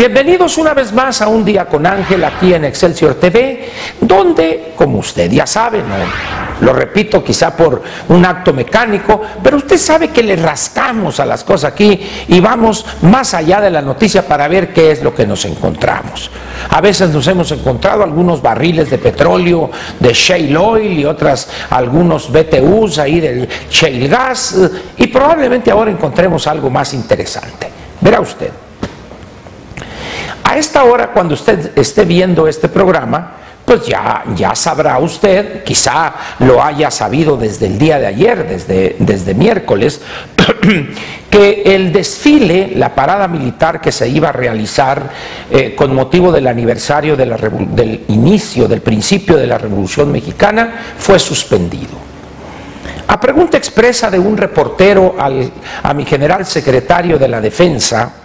Bienvenidos una vez más a Un Día con Ángel aquí en Excelsior TV, donde, como usted ya sabe, no lo repito quizá por un acto mecánico, pero usted sabe que le rascamos a las cosas aquí y vamos más allá de la noticia para ver qué es lo que nos encontramos. A veces nos hemos encontrado algunos barriles de petróleo, de shale oil y algunos BTUs ahí del shale gas, y probablemente ahora encontremos algo más interesante. Verá usted. A esta hora, cuando usted esté viendo este programa, pues ya sabrá usted, quizá lo haya sabido desde el día de ayer, desde miércoles, que el desfile, la parada militar que se iba a realizar con motivo del aniversario del inicio, del principio de la Revolución Mexicana, fue suspendido. A pregunta expresa de un reportero a mi general secretario de la Defensa,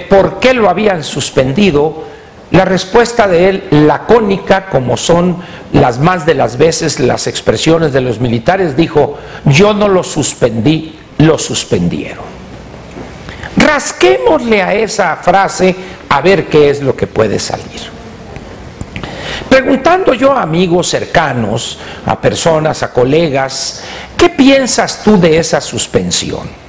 ¿por qué lo habían suspendido? La respuesta de él, lacónica como son las más de las veces las expresiones de los militares, dijo: yo no lo suspendí, lo suspendieron. Rasquémosle a esa frase a ver qué es lo que puede salir. Preguntando yo a amigos cercanos, a personas, a colegas, ¿qué piensas tú de esa suspensión?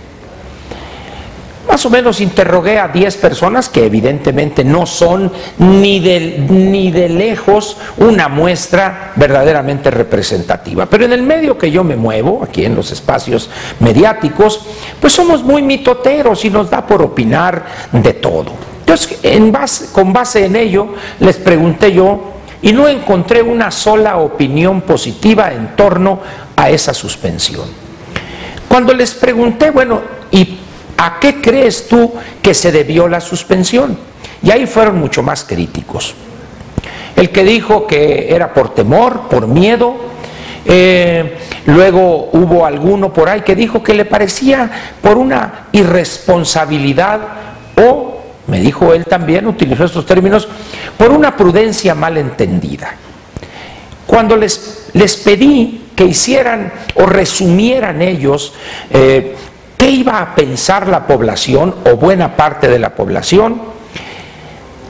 Más o menos interrogué a 10 personas que evidentemente no son ni de lejos una muestra verdaderamente representativa. Pero en el medio que yo me muevo, aquí en los espacios mediáticos, pues somos muy mitoteros y nos da por opinar de todo. Entonces, con base en ello, les pregunté yo y no encontré una sola opinión positiva en torno a esa suspensión. Cuando les pregunté, bueno, ¿y a qué crees tú que se debió la suspensión? Y ahí fueron mucho más críticos. El que dijo que era por temor, por miedo. Luego hubo alguno por ahí que dijo que le parecía por una irresponsabilidad o, me dijo él también, utilizó estos términos, por una prudencia mal entendida. Cuando les pedí que hicieran o resumieran ellos ¿qué iba a pensar la población o buena parte de la población?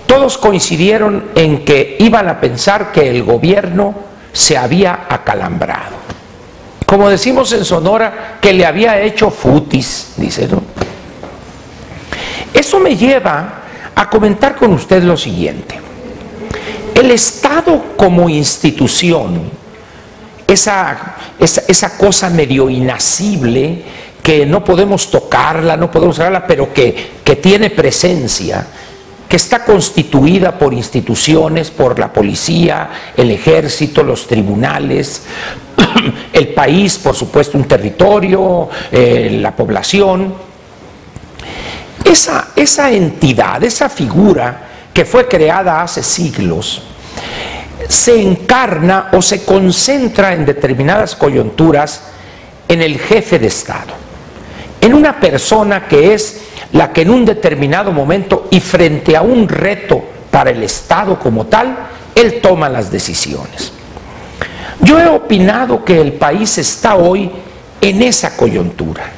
Todos coincidieron en que iban a pensar que el gobierno se había acalambrado. Como decimos en Sonora, que le había hecho futis, dice, ¿no? Eso me lleva a comentar con usted lo siguiente. El Estado como institución, esa cosa medio inasible, que no podemos tocarla, no podemos hablarla, pero que tiene presencia, que está constituida por instituciones, por la policía, el ejército, los tribunales, el país, por supuesto, un territorio, la población. Esa entidad, esa figura que fue creada hace siglos, se encarna o se concentra en determinadas coyunturas en el jefe de Estado, en una persona que es la que en un determinado momento y frente a un reto para el Estado como tal, él toma las decisiones. Yo he opinado que el país está hoy en esa coyuntura.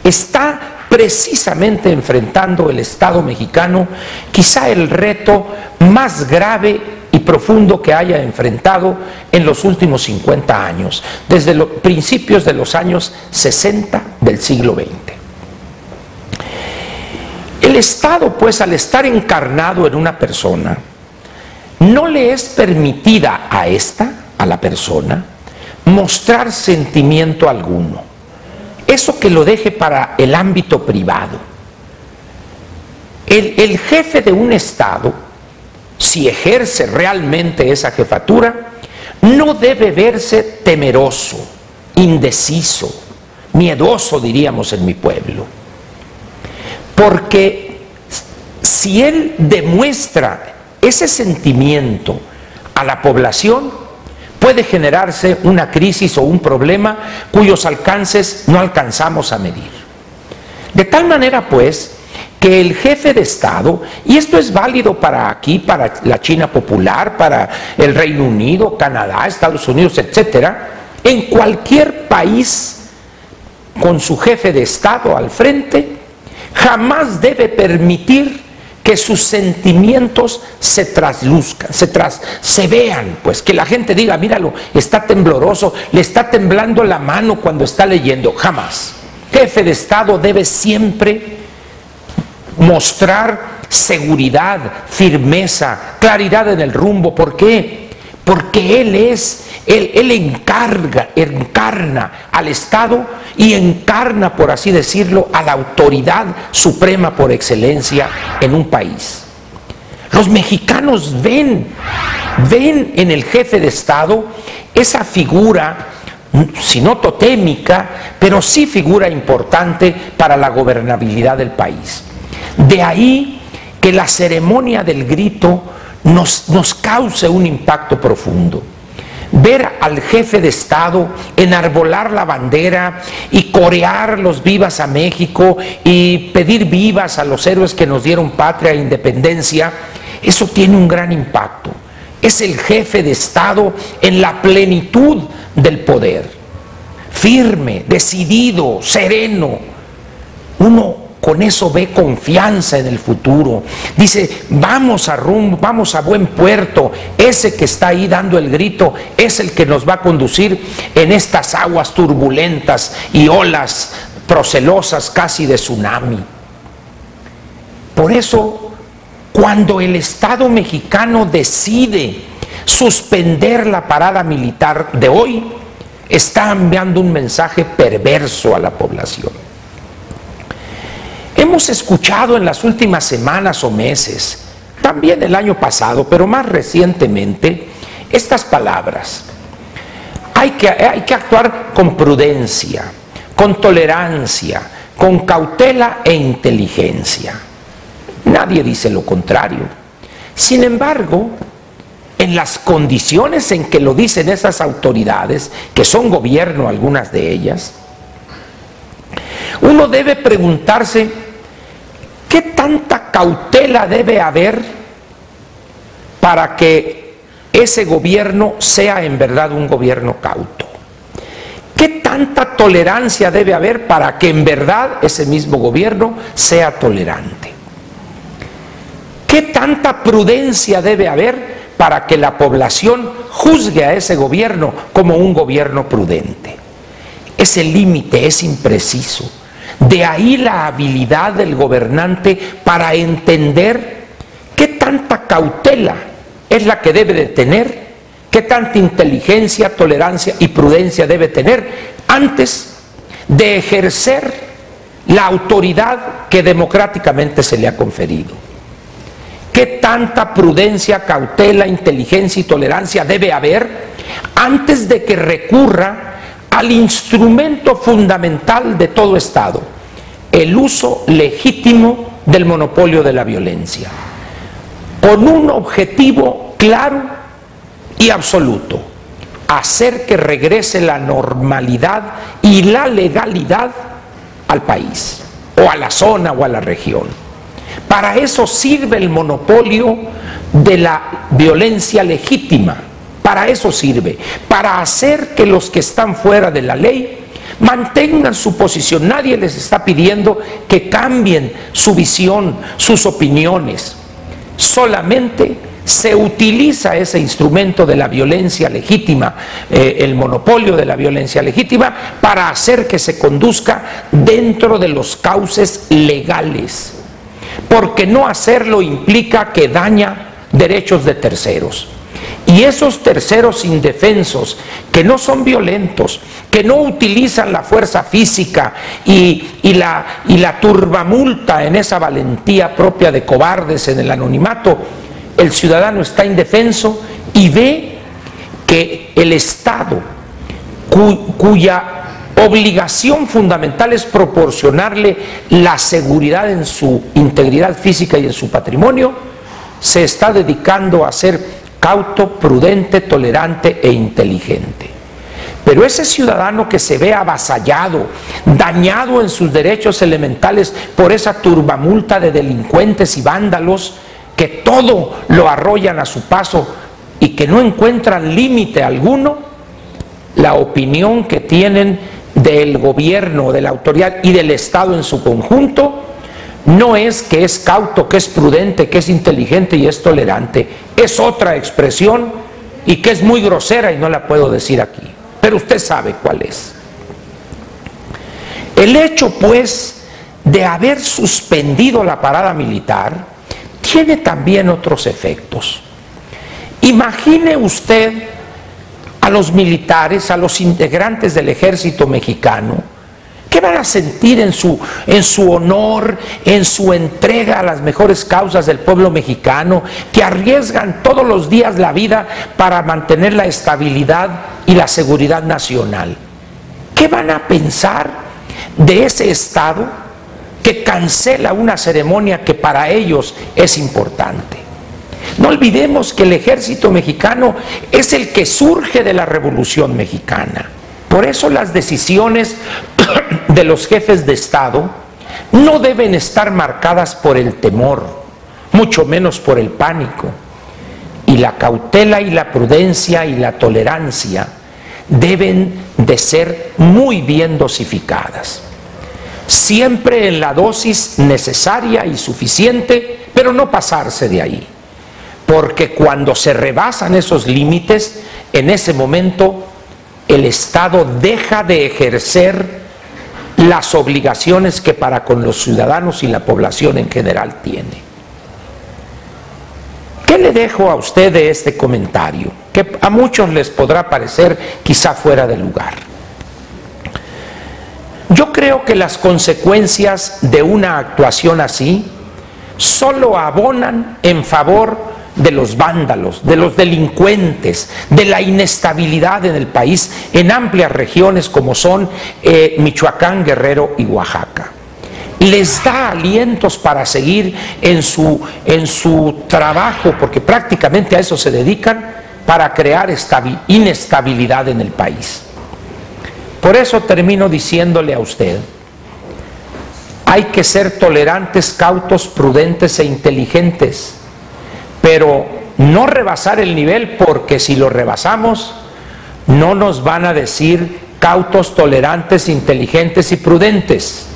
Está precisamente enfrentando el Estado mexicano quizá el reto más grave y profundo que haya enfrentado en los últimos 50 años, desde los principios de los años 60 del siglo XX. El Estado, pues, al estar encarnado en una persona, no le es permitida a la persona, mostrar sentimiento alguno. Eso que lo deje para el ámbito privado. El jefe de un Estado, si ejerce realmente esa jefatura, no debe verse temeroso, indeciso, miedoso, diríamos en mi pueblo. Porque si él demuestra ese sentimiento a la población, puede generarse una crisis o un problema cuyos alcances no alcanzamos a medir. De tal manera, pues, que el jefe de Estado, y esto es válido para aquí, para la China popular, para el Reino Unido, Canadá, Estados Unidos, etcétera, en cualquier país con su jefe de Estado al frente, jamás debe permitir que sus sentimientos se trasluzcan, se vean, pues que la gente diga, míralo, está tembloroso, le está temblando la mano cuando está leyendo. Jamás. Jefe de Estado debe siempre mostrar seguridad, firmeza, claridad en el rumbo. ¿Por qué? Porque él encarna al Estado y encarna, por así decirlo, a la autoridad suprema por excelencia en un país. Los mexicanos ven en el jefe de Estado esa figura, si no totémica, pero sí figura importante para la gobernabilidad del país. De ahí que la ceremonia del grito nos cause un impacto profundo. Ver al jefe de Estado enarbolar la bandera y corear los vivas a México y pedir vivas a los héroes que nos dieron patria e independencia, eso tiene un gran impacto. Es el jefe de Estado en la plenitud del poder, firme, decidido, sereno. Uno con eso ve confianza en el futuro. Dice, vamos a rumbo, vamos a buen puerto. Ese que está ahí dando el grito es el que nos va a conducir en estas aguas turbulentas y olas procelosas casi de tsunami. Por eso, cuando el Estado mexicano decide suspender la parada militar de hoy, está enviando un mensaje perverso a la población. Hemos escuchado en las últimas semanas o meses, también el año pasado, pero más recientemente, estas palabras. Hay que actuar con prudencia, con tolerancia, con cautela e inteligencia. Nadie dice lo contrario. Sin embargo, en las condiciones en que lo dicen esas autoridades, que son gobierno algunas de ellas, uno debe preguntarse, ¿qué tanta cautela debe haber para que ese gobierno sea en verdad un gobierno cauto? ¿Qué tanta tolerancia debe haber para que en verdad ese mismo gobierno sea tolerante? ¿Qué tanta prudencia debe haber para que la población juzgue a ese gobierno como un gobierno prudente? Ese límite es impreciso. De ahí la habilidad del gobernante para entender qué tanta cautela es la que debe de tener, qué tanta inteligencia, tolerancia y prudencia debe tener antes de ejercer la autoridad que democráticamente se le ha conferido. Qué tanta prudencia, cautela, inteligencia y tolerancia debe haber antes de que recurra al instrumento fundamental de todo Estado, el uso legítimo del monopolio de la violencia, con un objetivo claro y absoluto: hacer que regrese la normalidad y la legalidad al país, o a la zona o a la región. Para eso sirve el monopolio de la violencia legítima. Para eso sirve, para hacer que los que están fuera de la ley mantengan su posición. Nadie les está pidiendo que cambien su visión, sus opiniones. Solamente se utiliza ese instrumento de la violencia legítima, el monopolio de la violencia legítima, para hacer que se conduzca dentro de los cauces legales. Porque no hacerlo implica que daña derechos de terceros. Y esos terceros indefensos, que no son violentos, que no utilizan la fuerza física y la turbamulta en esa valentía propia de cobardes en el anonimato, el ciudadano está indefenso y ve que el Estado, cuya obligación fundamental es proporcionarle la seguridad en su integridad física y en su patrimonio, se está dedicando a ser cauto, prudente, tolerante e inteligente. Pero ese ciudadano que se ve avasallado, dañado en sus derechos elementales por esa turbamulta de delincuentes y vándalos que todo lo arrollan a su paso y que no encuentran límite alguno, la opinión que tienen del gobierno, de la autoridad y del Estado en su conjunto no es que es cauto, que es prudente, que es inteligente y es tolerante. Es otra expresión y que es muy grosera y no la puedo decir aquí. Pero usted sabe cuál es. El hecho, pues, de haber suspendido la parada militar tiene también otros efectos. Imagine usted a los militares, a los integrantes del ejército mexicano, ¿qué van a sentir en su honor, en su entrega a las mejores causas del pueblo mexicano, que arriesgan todos los días la vida para mantener la estabilidad y la seguridad nacional? ¿Qué van a pensar de ese Estado que cancela una ceremonia que para ellos es importante? No olvidemos que el ejército mexicano es el que surge de la Revolución Mexicana. Por eso las decisiones de los jefes de Estado no deben estar marcadas por el temor, mucho menos por el pánico. Y la cautela y la prudencia y la tolerancia deben de ser muy bien dosificadas. Siempre en la dosis necesaria y suficiente, pero no pasarse de ahí. Porque cuando se rebasan esos límites, en ese momento el Estado deja de ejercer las obligaciones que para con los ciudadanos y la población en general tiene. ¿Qué le dejo a usted de este comentario? Que a muchos les podrá parecer quizá fuera de lugar. Yo creo que las consecuencias de una actuación así solo abonan en favor de los vándalos, de los delincuentes, de la inestabilidad en el país, en amplias regiones como son Michoacán, Guerrero y Oaxaca. Les da alientos para seguir en su trabajo, porque prácticamente a eso se dedican, para crear inestabilidad en el país. Por eso termino diciéndole a usted, hay que ser tolerantes, cautos, prudentes e inteligentes, pero no rebasar el nivel, porque si lo rebasamos no nos van a decir cautos, tolerantes, inteligentes y prudentes,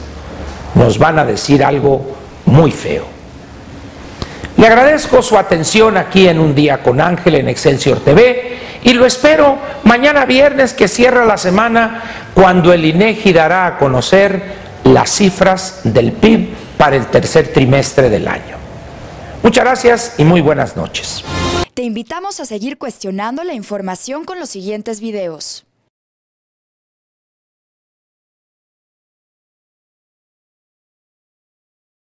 nos van a decir algo muy feo. Le agradezco su atención aquí en Un Día con Ángel en Excelsior TV y lo espero mañana viernes, que cierra la semana, cuando el INEGI dará a conocer las cifras del PIB para el tercer trimestre del año. Muchas gracias y muy buenas noches. Te invitamos a seguir cuestionando la información con los siguientes videos.